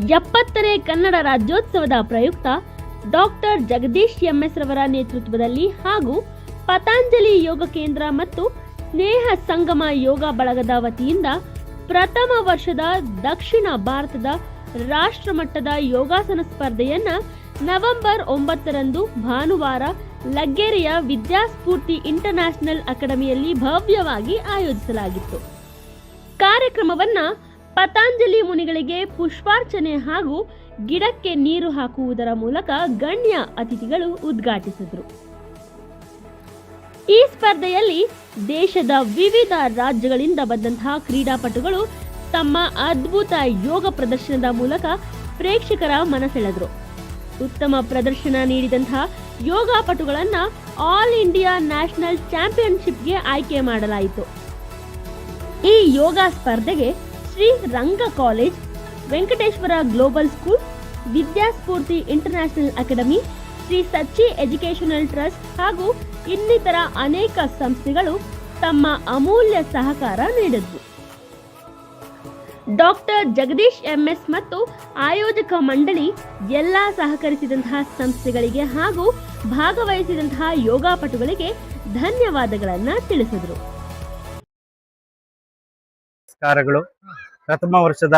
70ನೇ ಕನ್ನಡ ರಾಜ್ಯೋತ್ಸವದ ಪ್ರಯುಕ್ತ doctor Jagadish MS ರವರ ನೇತೃತ್ವದಲ್ಲಿ ಹಾಗೂ ಪತಂಜಲಿ ಯೋಗ ಕೇಂದ್ರ ಮತ್ತು ಸ್ನೇಹ ಸಂಗಮ ಯೋಗ ಬಳಗದ ವತಿಯಿಂದ ಪ್ರಥಮ ವರ್ಷದ ದಕ್ಷಿಣ ಭಾರತದ ರಾಷ್ಟ್ರಮಟ್ಟದ ಯೋಗಾಸನ ಸ್ಪರ್ಧೆಯನ್ನ ನವೆಂಬರ್ 9ರಂದು ಭಾನುವಾರ ಲಗ್ಗೆರೆಯ ವಿದ್ಯಾಸ್ಫೂರ್ತಿ ಇಂಟರ್ನ್ಯಾಷನಲ್ ಅಕಾಡೆಮಿಯಲ್ಲಿ ಭವ್ಯವಾಗಿ ಆಯೋಜಿಸಲಾಗಿತ್ತು. ಕಾರ್ಯಕ್ರಮವನ್ನ ಪತಂಜಲಿ ಮುನಿಗಳಿಗೆ ಪುಷ್ಪಾರ್ಚನೆ ಹಾಗೂ ಗಿಡಕ್ಕೆ ನೀರು ಹಾಕುವುದರ ಮೂಲಕ ಗಣ್ಯ ಅತಿಥಿಗಳು ಉದ್ಘಾಟಿಸಿದರು. ಈ ಸ್ಪರ್ಧೆಯಲ್ಲಿ ದೇಶದ ವಿವಿಧ ರಾಜ್ಯಗಳಿಂದ ಬಂದಂತಹ ಕ್ರೀಡಾಪಟುಗಳು ತಮ್ಮ ಅದ್ಭುತ ಯೋಗ ಪ್ರದರ್ಶನದ ಮೂಲಕ ಪ್ರೇಕ್ಷಕರ ಮನಸೆಳೆದರು. ಉತ್ತಮ ಪ್ರದರ್ಶನ ನೀಡಿದಂತಹ ಯೋಗಾಪಟುಗಳನ್ನ ಆಲ್ ಇಂಡಿಯಾ ನ್ಯಾಷನಲ್ ಚಾಂಪಿಯನ್ಶಿಪ್ಗೆ ಆಯ್ಕೆ ಮಾಡಲಾಯಿತು. ಈ ಯೋಗ ಸ್ಪರ್ಧೆಗೆ Shri Ranga college, Venkateshwara global school, Vidyaspoorthi international academy, Shri Sachchi educational trust ಹಾಗೂ ಇನ್ನಿತರ ಅನೇಕ ಸಂಸ್ಥೆಗಳು ತಮ್ಮ ಅಮೂಲ್ಯ ಸಹಕಾರ ನೀಡಿದ್ವು. ಡಾಕ್ಟರ್ ಜಗದೀಶ್ ಎಂಎಸ್ ಮತ್ತು ಆಯೋಜಕ ಮಂಡಳಿ ಎಲ್ಲ ಸಹಕರಿಸಿದಂತಹ ಸಂಸ್ಥೆಗಳಿಗೆ ಹಾಗೂ ಭಾಗವಹಿಸಿದಂತಹ ಯೋಗಾಪಟುಗಳಿಗೆ ಧನ್ಯವಾದಗಳನ್ನು ತಿಳಿಸಿದರು. ನಮಸ್ಕಾರಗಳು. ಪ್ರಥಮ ವರ್ಷದ